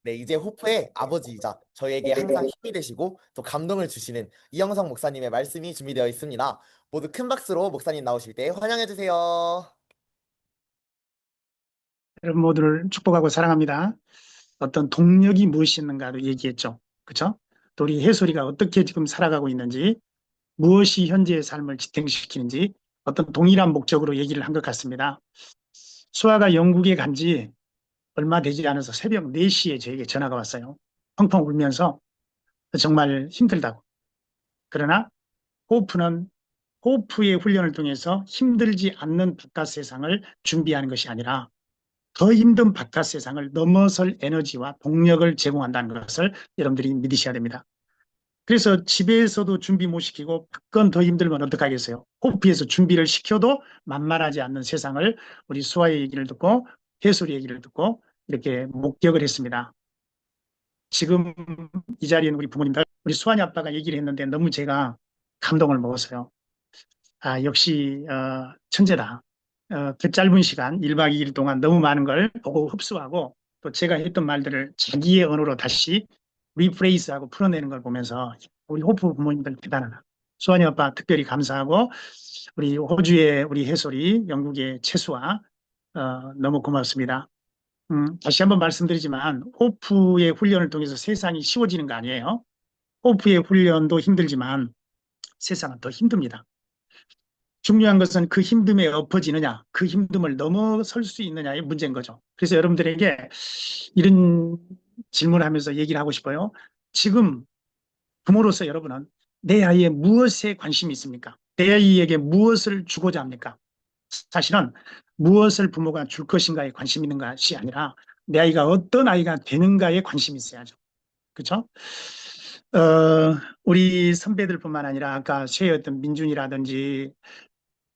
네, 이제 호프의 아버지이자 저희에게 항상 힘이 되시고 또 감동을 주시는 이영성 목사님의 말씀이 준비되어 있습니다. 모두 큰 박수로 목사님 나오실 때 환영해 주세요. 여러분 모두를 축복하고 사랑합니다. 어떤 동력이 무엇이었는가도 얘기했죠. 그렇죠? 또 우리 해솔이가 어떻게 지금 살아가고 있는지, 무엇이 현재의 삶을 지탱시키는지 어떤 동일한 목적으로 얘기를 한 것 같습니다. 수아가 영국에 간지 얼마 되지 않아서 새벽 4시에 저에게 전화가 왔어요. 펑펑 울면서 정말 힘들다고. 그러나 호프의 훈련을 통해서 힘들지 않는 바깥 세상을 준비하는 것이 아니라 더 힘든 바깥 세상을 넘어설 에너지와 동력을 제공한다는 것을 여러분들이 믿으셔야 됩니다. 그래서 집에서도 준비 못 시키고 밖은 더 힘들면 어떡하겠어요? 호프에서 준비를 시켜도 만만하지 않는 세상을 우리 수아의 얘기를 듣고 해솔이 얘기를 듣고 이렇게 목격을 했습니다. 지금 이 자리에 있는 우리 부모님들, 우리 수아이 아빠가 얘기를 했는데 너무 제가 감동을 먹었어요. 아, 역시 천재다. 그 짧은 시간 1박 2일 동안 너무 많은 걸 보고 흡수하고 또 제가 했던 말들을 자기의 언어로 다시 리프레이스하고 풀어내는 걸 보면서 우리 호프 부모님들 대단하다. 수환이 아빠 특별히 감사하고 우리 호주의 우리 해솔이 영국의 채수와 너무 고맙습니다. 다시 한번 말씀드리지만 호프의 훈련을 통해서 세상이 쉬워지는 거 아니에요. 호프의 훈련도 힘들지만 세상은 더 힘듭니다. 중요한 것은 그 힘듦에 엎어지느냐, 그 힘듦을 넘어설 수 있느냐의 문제인 거죠. 그래서 여러분들에게 이런 질문을 하면서 얘기를 하고 싶어요. 지금 부모로서 여러분은 내 아이의 무엇에 관심이 있습니까? 내 아이에게 무엇을 주고자 합니까? 사실은 무엇을 부모가 줄 것인가에 관심 있는 것이 아니라 내 아이가 어떤 아이가 되는가에 관심이 있어야죠. 그렇죠? 우리 선배들뿐만 아니라 아까 쉐였던 민준이라든지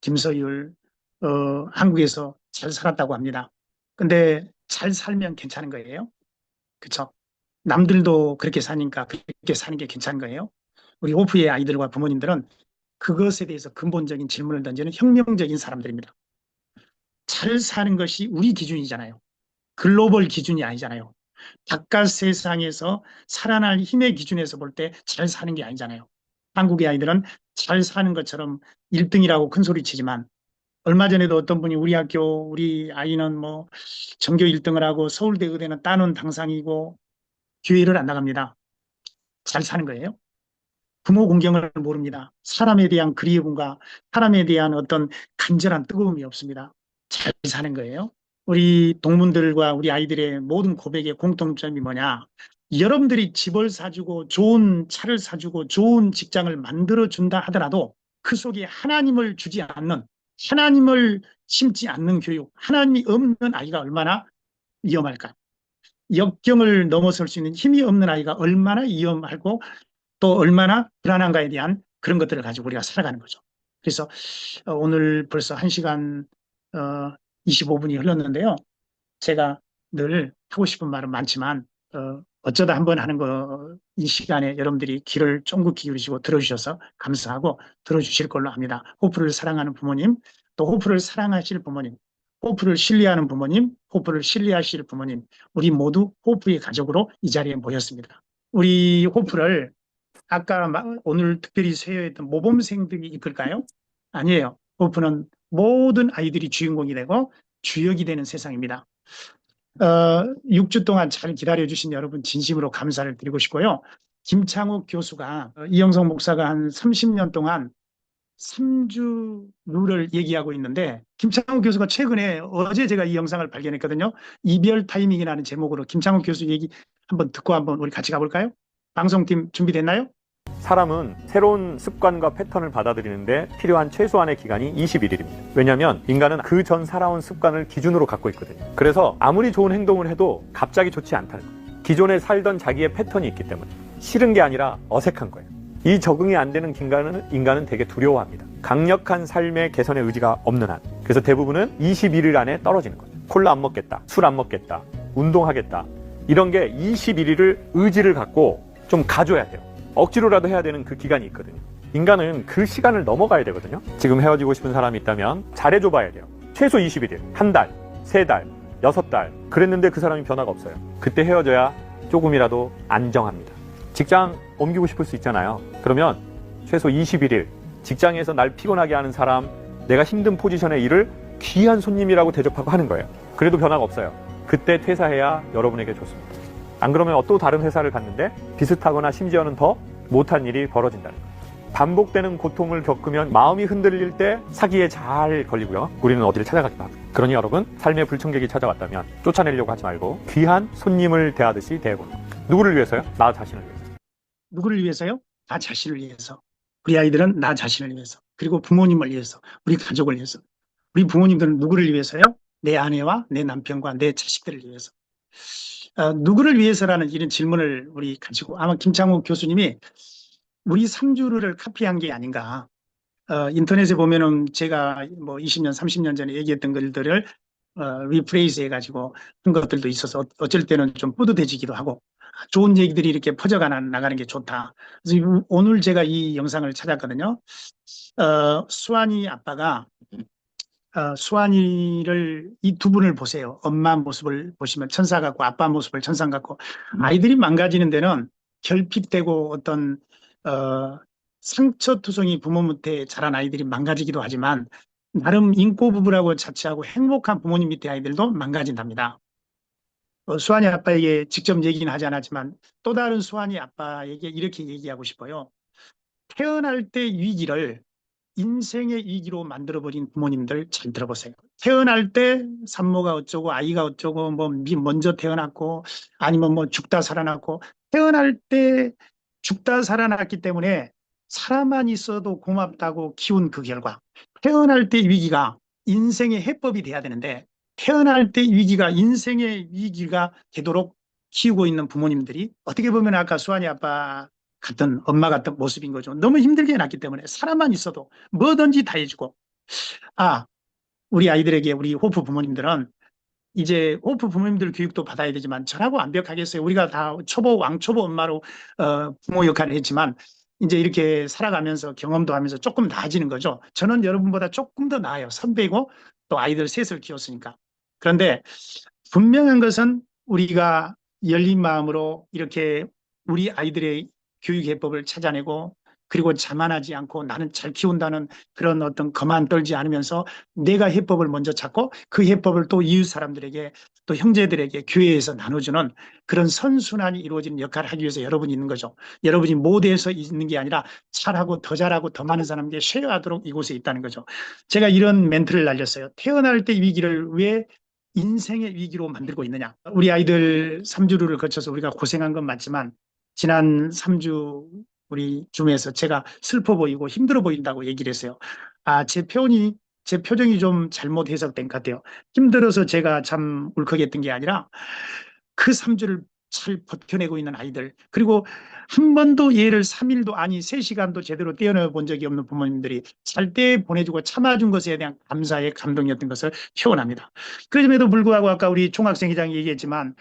김서율, 한국에서 잘 살았다고 합니다. 근데 잘 살면 괜찮은 거예요. 그쵸? 남들도 그렇게 사니까 그렇게 사는 게 괜찮은 거예요. 우리 오프의 아이들과 부모님들은 그것에 대해서 근본적인 질문을 던지는 혁명적인 사람들입니다. 잘 사는 것이 우리 기준이잖아요. 글로벌 기준이 아니잖아요. 바깥 세상에서 살아날 힘의 기준에서 볼 때 잘 사는 게 아니잖아요. 한국의 아이들은 잘 사는 것처럼 1등이라고 큰 소리 치지만 얼마 전에도 어떤 분이 우리 아이는 뭐 전교 1등을 하고 서울대 의대는 따놓은 당상이고 교회를 안 나갑니다. 잘 사는 거예요. 부모 공경을 모릅니다. 사람에 대한 그리움과 사람에 대한 어떤 간절한 뜨거움이 없습니다. 잘 사는 거예요. 우리 동문들과 우리 아이들의 모든 고백의 공통점이 뭐냐? 여러분들이 집을 사주고 좋은 차를 사주고 좋은 직장을 만들어준다 하더라도 그 속에 하나님을 주지 않는, 하나님을 심지 않는 교육, 하나님이 없는 아이가 얼마나 위험할까? 역경을 넘어설 수 있는 힘이 없는 아이가 얼마나 위험하고 또 얼마나 불안한가에 대한 그런 것들을 가지고 우리가 살아가는 거죠. 그래서 오늘 벌써 1시간 25분이 흘렀는데요. 제가 늘 하고 싶은 말은 많지만 어쩌다 한번 하는 거 이 시간에 여러분들이 귀를 쫑긋 기울이시고 들어주셔서 감사하고 들어주실 걸로 합니다. 호프를 사랑하는 부모님, 또 호프를 사랑하실 부모님, 호프를 신뢰하는 부모님, 호프를 신뢰하실 부모님, 우리 모두 호프의 가족으로 이 자리에 모였습니다. 우리 호프를 아까 오늘 특별히 세요했던 모범생들이 이끌까요? 아니에요. 호프는 모든 아이들이 주인공이 되고 주역이 되는 세상입니다. 6주 동안 잘 기다려주신 여러분 진심으로 감사를 드리고 싶고요. 김창욱 교수가 이영성 목사가 한 30년 동안 3주 룰을 얘기하고 있는데 김창욱 교수가 최근에 어제 제가 이 영상을 발견했거든요. 이별 타이밍이라는 제목으로 김창욱 교수 얘기 한번 듣고 한번 우리 같이 가볼까요? 방송팀 준비됐나요? 사람은 새로운 습관과 패턴을 받아들이는데 필요한 최소한의 기간이 21일입니다. 왜냐하면 인간은 그 전 살아온 습관을 기준으로 갖고 있거든요. 그래서 아무리 좋은 행동을 해도 갑자기 좋지 않다는 거예요. 기존에 살던 자기의 패턴이 있기 때문에 싫은 게 아니라 어색한 거예요. 이 적응이 안 되는 인간은 되게 두려워합니다. 강력한 삶의 개선의 의지가 없는 한. 그래서 대부분은 21일 안에 떨어지는 거죠. 콜라 안 먹겠다, 술 안 먹겠다, 운동하겠다, 이런 게 21일을 의지를 갖고 좀 가져야 돼요. 억지로라도 해야 되는 그 기간이 있거든요. 인간은 그 시간을 넘어가야 되거든요. 지금 헤어지고 싶은 사람이 있다면 잘해줘 봐야 돼요. 최소 21일, 한 달, 3달, 6달 그랬는데 그 사람이 변화가 없어요. 그때 헤어져야 조금이라도 안정합니다. 직장 옮기고 싶을 수 있잖아요. 그러면 최소 21일 직장에서 날 피곤하게 하는 사람, 내가 힘든 포지션의 일을 귀한 손님이라고 대접하고 하는 거예요. 그래도 변화가 없어요. 그때 퇴사해야 여러분에게 좋습니다. 안 그러면 또 다른 회사를 갔는데 비슷하거나 심지어는 더 못한 일이 벌어진다는 거예요. 반복되는 고통을 겪으면 마음이 흔들릴 때 사기에 잘 걸리고요. 우리는 어디를 찾아가기도 하고. 그러니 여러분, 삶의 불청객이 찾아왔다면 쫓아내려고 하지 말고 귀한 손님을 대하듯이 대해보는 거예요. 누구를 위해서요? 나 자신을 위해서. 누구를 위해서요? 나 자신을 위해서. 우리 아이들은 나 자신을 위해서. 그리고 부모님을 위해서. 우리 가족을 위해서. 우리 부모님들은 누구를 위해서요? 내 아내와 내 남편과 내 자식들을 위해서. 누구를 위해서라는 이런 질문을 우리 가지고 아마 김창욱 교수님이 우리 3주를 카피한 게 아닌가. 인터넷에 보면은 제가 뭐 20년, 30년 전에 얘기했던 것들을 리프레이즈 해가지고 한 것들도 있어서 어쩔 때는 좀 뿌듯해지기도 하고 좋은 얘기들이 이렇게 나가는 게 좋다. 그래서 오늘 제가 이 영상을 찾았거든요. 수환이 아빠가 수환이를 이 두 분을 보세요. 엄마 모습을 보시면 천사 같고 아빠 모습을 천사 같고 아이들이 망가지는 데는 결핍되고 어떤 상처투성이 부모 밑에 자란 아이들이 망가지기도 하지만 나름 인고 부부라고 자취하고 행복한 부모님 밑에 아이들도 망가진답니다. 수환이 아빠에게 직접 얘기는 하지 않았지만 또 다른 수환이 아빠에게 이렇게 얘기하고 싶어요. 태어날 때 위기를 인생의 위기로 만들어버린 부모님들 잘 들어보세요. 태어날 때 산모가 어쩌고 아이가 어쩌고 뭐 먼저 태어났고 아니면 뭐 죽다 살아났고 태어날 때 죽다 살아났기 때문에 사람만 있어도 고맙다고 키운 그 결과 태어날 때 위기가 인생의 해법이 돼야 되는데 태어날 때 위기가 인생의 위기가 되도록 키우고 있는 부모님들이 어떻게 보면 아까 수환이 아빠 같은 엄마 같은 모습인 거죠. 너무 힘들게 해놨기 때문에 사람만 있어도 뭐든지 다 해주고 우리 아이들에게 우리 호프 부모님들은 이제 호프 부모님들 교육도 받아야 되지만 저라고 완벽하겠어요. 우리가 다 왕초보 엄마로 부모 역할을 했지만 이제 이렇게 살아가면서 경험도 하면서 조금 나아지는 거죠. 저는 여러분보다 조금 더 나아요. 선배이고 또 아이들 셋을 키웠으니까. 그런데 분명한 것은 우리가 열린 마음으로 이렇게 우리 아이들의 교육 해법을 찾아내고 그리고 자만하지 않고 나는 잘 키운다는 그런 어떤 거만 떨지 않으면서 내가 해법을 먼저 찾고 그 해법을 또 이웃 사람들에게 또 형제들에게 교회에서 나눠주는 그런 선순환이 이루어지는 역할을 하기 위해서 여러분이 있는 거죠. 여러분이 모두에서 있는 게 아니라 잘하고 더 잘하고 더 많은 사람에게 쉐어하도록 이곳에 있다는 거죠. 제가 이런 멘트를 날렸어요. 태어날 때 위기를 왜 인생의 위기로 만들고 있느냐. 우리 아이들 3주를 거쳐서 우리가 고생한 건 맞지만 지난 3주 우리 줌에서 제가 슬퍼 보이고 힘들어 보인다고 얘기를 했어요. 제 표정이 좀 잘못 해석된 것 같아요. 힘들어서 제가 참 울컥했던 게 아니라 그 3주를 잘 버텨내고 있는 아이들 그리고 한 번도 얘를 3일도 아니 3시간도 제대로 떼어내 본 적이 없는 부모님들이 잘 때 보내주고 참아준 것에 대한 감사의 감동이었던 것을 표현합니다. 그럼에도 불구하고 아까 우리 총학생회장이 얘기했지만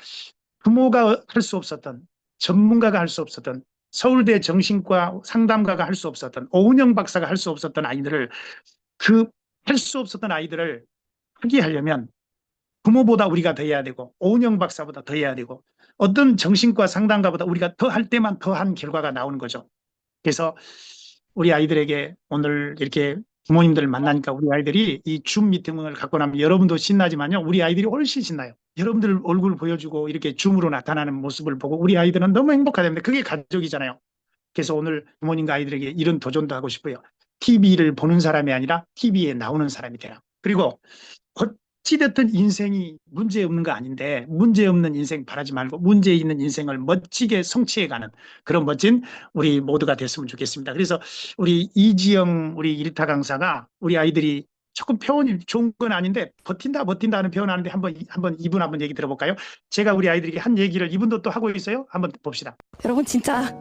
부모가 할 수 없었던 전문가가 할 수 없었던 서울대 정신과 상담가가 할 수 없었던 오은영 박사가 할 수 없었던 아이들을 할 수 없었던 아이들을 하게 하려면 부모보다 우리가 더 해야 되고 오은영 박사보다 더 해야 되고 어떤 정신과 상담가보다 우리가 더 할 때만 더 한 결과가 나오는 거죠. 그래서 우리 아이들에게 오늘 이렇게 부모님들을 만나니까 우리 아이들이 이 줌 미팅을 갖고 나면 여러분도 신나지만요. 우리 아이들이 훨씬 신나요. 여러분들 얼굴 보여주고 이렇게 줌으로 나타나는 모습을 보고 우리 아이들은 너무 행복하답니다. 그게 가족이잖아요. 그래서 오늘 부모님과 아이들에게 이런 도전도 하고 싶어요. TV를 보는 사람이 아니라 TV에 나오는 사람이 되라. 그리고 어찌됐든 인생이 문제 없는 거 아닌데 문제 없는 인생 바라지 말고 문제 있는 인생을 멋지게 성취해가는 그런 멋진 우리 모두가 됐으면 좋겠습니다. 그래서 우리 이지영 우리 일타 강사가 우리 아이들이 조금 표현이 좋은 건 아닌데 버틴다 하는 표현하는데 이분 한번 얘기 들어볼까요? 제가 우리 아이들에게 한 얘기를 이분도 또 하고 있어요. 한번 봅시다. 여러분 진짜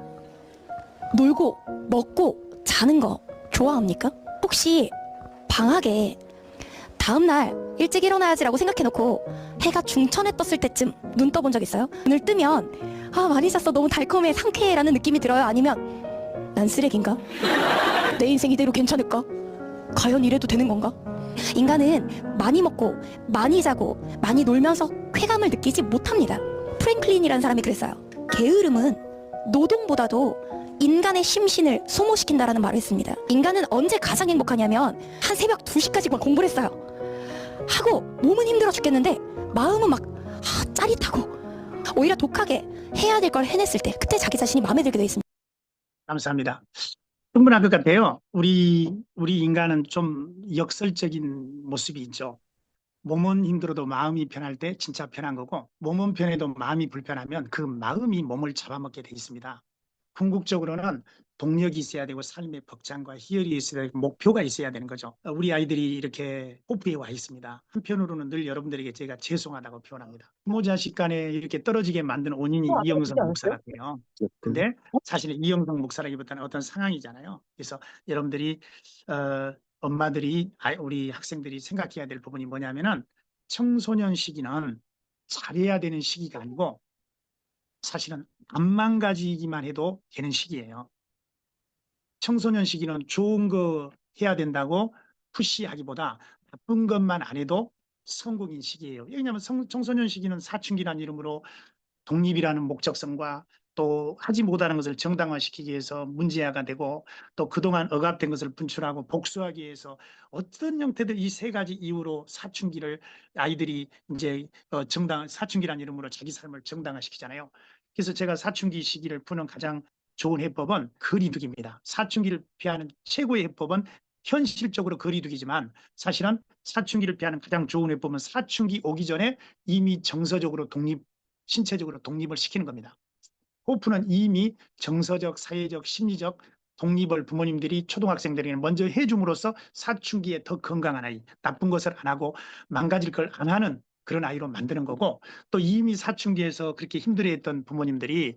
놀고 먹고 자는 거 좋아합니까? 혹시 방학에 다음날 일찍 일어나야지라고 생각해놓고 해가 중천에 떴을 때쯤 눈 떠본 적 있어요? 눈을 뜨면 많이 잤어 너무 달콤해 상쾌해 라는 느낌이 들어요? 아니면 난 쓰레기인가? 내 인생 이대로 괜찮을까? 과연 이래도 되는 건가? 인간은 많이 먹고 많이 자고 많이 놀면서 쾌감을 느끼지 못합니다. 프랭클린이라는 사람이 그랬어요. 게으름은 노동보다도 인간의 심신을 소모시킨다라는 말을 했습니다. 인간은 언제 가장 행복하냐면 한 새벽 2시까지 막 공부를 했어요. 하고 몸은 힘들어 죽겠는데 마음은 막 짜릿하고 오히려 독하게 해야 될 걸 해냈을 때 그때 자기 자신이 마음에 들게 돼 있습니다. 감사합니다. 충분한 것 같아요. 우리 인간은 좀 역설적인 모습이 있죠. 몸은 힘들어도 마음이 편할 때 진짜 편한 거고, 몸은 편해도 마음이 불편하면 그 마음이 몸을 잡아먹게 돼 있습니다. 궁극적으로는 동력이 있어야 되고 삶의 벅장과 희열이 있어야 되고 목표가 있어야 되는 거죠. 우리 아이들이 이렇게 호프에 와 있습니다. 한편으로는 늘 여러분들에게 제가 죄송하다고 표현합니다. 부모 자식 간에 이렇게 떨어지게 만든 원인이 이영성 목사라고요. 근데 사실은 이영성 목사라기보다는 어떤 상황이잖아요. 그래서 여러분들이 엄마들이 우리 학생들이 생각해야 될 부분이 뭐냐면은 청소년 시기는 잘해야 되는 시기가 아니고 사실은 안 망가지기만 해도 되는 시기예요. 청소년 시기는 좋은 거 해야 된다고 푸시하기보다 나쁜 것만 안 해도 성공인 시기예요. 왜냐하면 청소년 시기는 사춘기라는 이름으로 독립이라는 목적성과 또 하지 못하는 것을 정당화시키기 위해서 문제화가 되고 또 그동안 억압된 것을 분출하고 복수하기 위해서 어떤 형태든 이 세 가지 이유로 사춘기를 아이들이 이제 사춘기라는 이름으로 자기 삶을 정당화시키잖아요. 그래서 제가 사춘기 시기를 푸는 가장 좋은 해법은 거리두기입니다. 사춘기를 피하는 최고의 해법은 현실적으로 거리두기지만 사실은 사춘기를 피하는 가장 좋은 해법은 사춘기 오기 전에 이미 정서적으로 신체적으로 독립을 시키는 겁니다. 호프는 이미 정서적, 사회적, 심리적 독립을 부모님들이 초등학생들에게 먼저 해줌으로써 사춘기에 더 건강한 아이, 나쁜 것을 안 하고 망가질 걸 안 하는 그런 아이로 만드는 거고, 또 이미 사춘기에서 그렇게 힘들어했던 부모님들이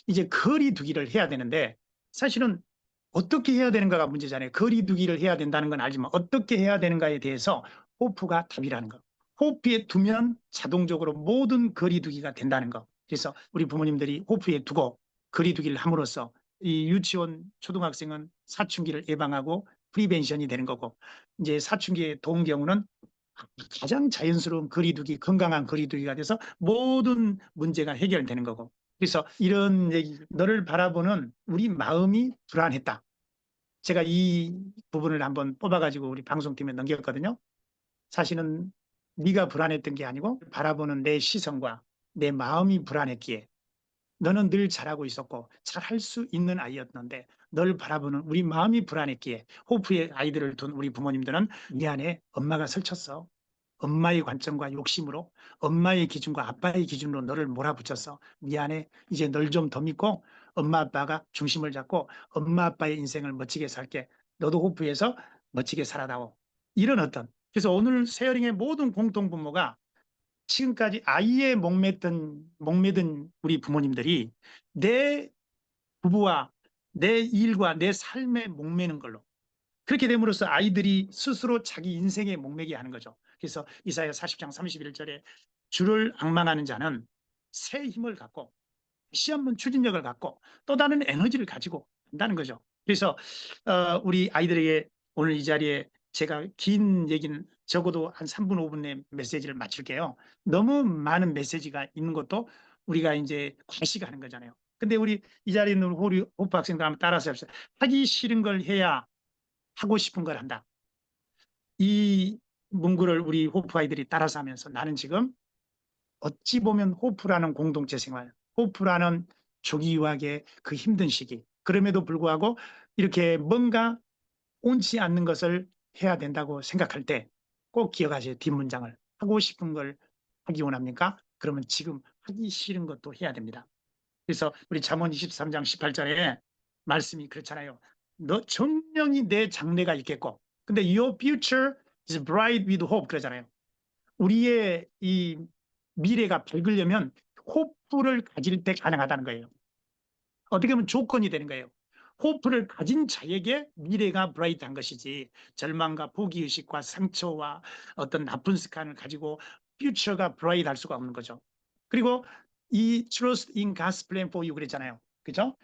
이제 거리두기를 해야 되는데 사실은 어떻게 해야 되는가가 문제잖아요. 거리두기를 해야 된다는 건 알지만 어떻게 해야 되는가에 대해서 호프가 답이라는 거. 호프에 두면 자동적으로 모든 거리두기가 된다는 거. 그래서 우리 부모님들이 호프에 두고 거리두기를 함으로써 이 유치원 초등학생은 사춘기를 예방하고 프리벤션이 되는 거고, 이제 사춘기에 도운 경우는 가장 자연스러운 거리두기, 건강한 거리두기가 돼서 모든 문제가 해결되는 거고. 그래서 이런 얘기, 너를 바라보는 우리 마음이 불안했다. 제가 이 부분을 한번 뽑아가지고 우리 방송팀에 넘겼거든요. 사실은 네가 불안했던 게 아니고 바라보는 내 시선과 내 마음이 불안했기에 너는 늘 잘하고 있었고 잘할 수 있는 아이였는데 널 바라보는 우리 마음이 불안했기에 호프의 아이들을 둔 우리 부모님들은 미안해, 엄마가 설쳤어. 엄마의 관점과 욕심으로 엄마의 기준과 아빠의 기준으로 너를 몰아붙였어. 미안해. 이제 널 좀 더 믿고 엄마 아빠가 중심을 잡고 엄마 아빠의 인생을 멋지게 살게. 너도 호프에서 멋지게 살아다오. 이런 그래서 오늘 세어링의 모든 공통분모가 지금까지 아이의 목매든 우리 부모님들이 내 부부와 내 일과 내 삶에 목매는 걸로 그렇게 됨으로써 아이들이 스스로 자기 인생에 목매게 하는 거죠. 그래서 이사야 40장 31절에 주를 앙망하는 자는 새 힘을 갖고 다시 한번 추진력을 갖고 또 다른 에너지를 가지고 한다는 거죠. 그래서 우리 아이들에게 오늘 이 자리에 제가 긴 얘기는 적어도 한 3분 5분 내 메시지를 마칠게요. 너무 많은 메시지가 있는 것도 우리가 이제 과시하는 거잖아요. 근데 우리 이 자리에 있는 우리 호프 학생들 한번 따라서 합시다. 하기 싫은 걸 해야 하고 싶은 걸 한다. 이 문구를 우리 호프 아이들이 따라서 하면서 나는 지금 어찌 보면 호프라는 공동체 생활, 호프라는 조기 유학의 그 힘든 시기, 그럼에도 불구하고 이렇게 뭔가 옳지 않는 것을 해야 된다고 생각할 때 꼭 기억하세요. 뒷문장을. 하고 싶은 걸 하기 원합니까? 그러면 지금 하기 싫은 것도 해야 됩니다. 그래서 우리 잠언 23장 18절에 말씀이 그렇잖아요. 너 정령이 내 장래가 있겠고, 근데 your future is bright with hope 그러잖아요. 우리의 이 미래가 밝으려면 호프를 가질 때 가능하다는 거예요. 어떻게 보면 조건이 되는 거예요. 호프를 가진 자에게 미래가 브라이트한 것이지 절망과 포기의식과 상처와 어떤 나쁜 습관을 가지고 퓨처가 브라이트할 수가 없는 거죠. 그리고 이 trust in God's plan for you 그랬잖아요. 그죠?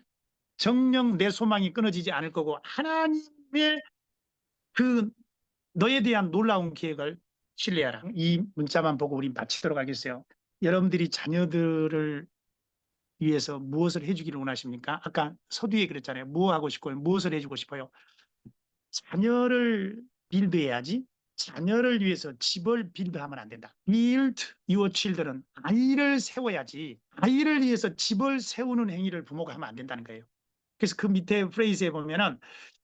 정녕 내 소망이 끊어지지 않을 거고 하나님의 그 너에 대한 놀라운 계획을 신뢰하라. 이 문자만 보고 우리 마치도록 하겠어요. 여러분들이 자녀들을 위해서 무엇을 해주기를 원하십니까? 아까 서두에 그랬잖아요. 뭐 하고 싶고요? 무엇을 해주고 싶어요? 자녀를 빌드해야지. 자녀를 위해서 집을 빌드하면 안 된다. Build your children. 아이를 세워야지. 아이를 위해서 집을 세우는 행위를 부모가 하면 안 된다는 거예요. 그래서 그 밑에 프레이즈에 보면은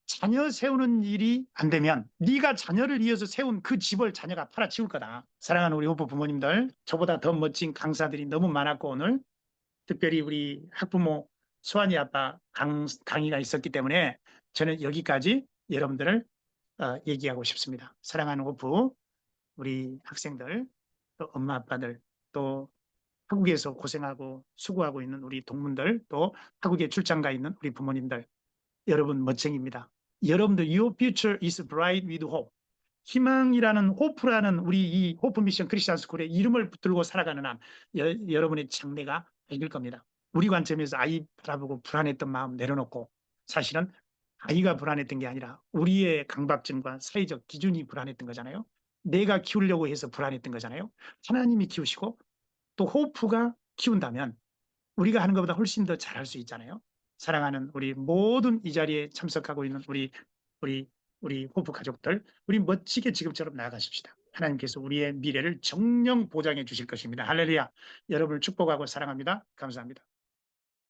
자녀 세우는 일이 안 되면 네가 자녀를 위해서 세운 그 집을 자녀가 팔아치울 거다. 사랑하는 우리 호부 부모님들, 저보다 더 멋진 강사들이 너무 많았고 오늘 특별히 우리 학부모 수환이 아빠 강의가 있었기 때문에 저는 여기까지 여러분들을 얘기하고 싶습니다. 사랑하는 호부, 우리 학생들, 또 엄마 아빠들, 또 한국에서 고생하고 수고하고 있는 우리 동문들, 또 한국에 출장 가 있는 우리 부모님들, 여러분 멋쟁입니다. 여러분들 Your future is bright with hope. 희망이라는 호프라는 우리 이 호프 미션 크리스천 스쿨의 이름을 붙들고 살아가는 한 여러분의 장래가 밝을 겁니다. 우리 관점에서 아이 바라보고 불안했던 마음 내려놓고 사실은 아이가 불안했던 게 아니라 우리의 강박증과 사회적 기준이 불안했던 거잖아요. 내가 키우려고 해서 불안했던 거잖아요. 하나님이 키우시고 또 호프가 키운다면 우리가 하는 것보다 훨씬 더 잘할 수 있잖아요. 사랑하는 우리 모든 이 자리에 참석하고 있는 우리 호프 가족들, 우리 멋지게 지금처럼 나아가십시다. 하나님께서 우리의 미래를 정령 보장해 주실 것입니다. 할렐루야. 여러분을 축복하고 사랑합니다. 감사합니다.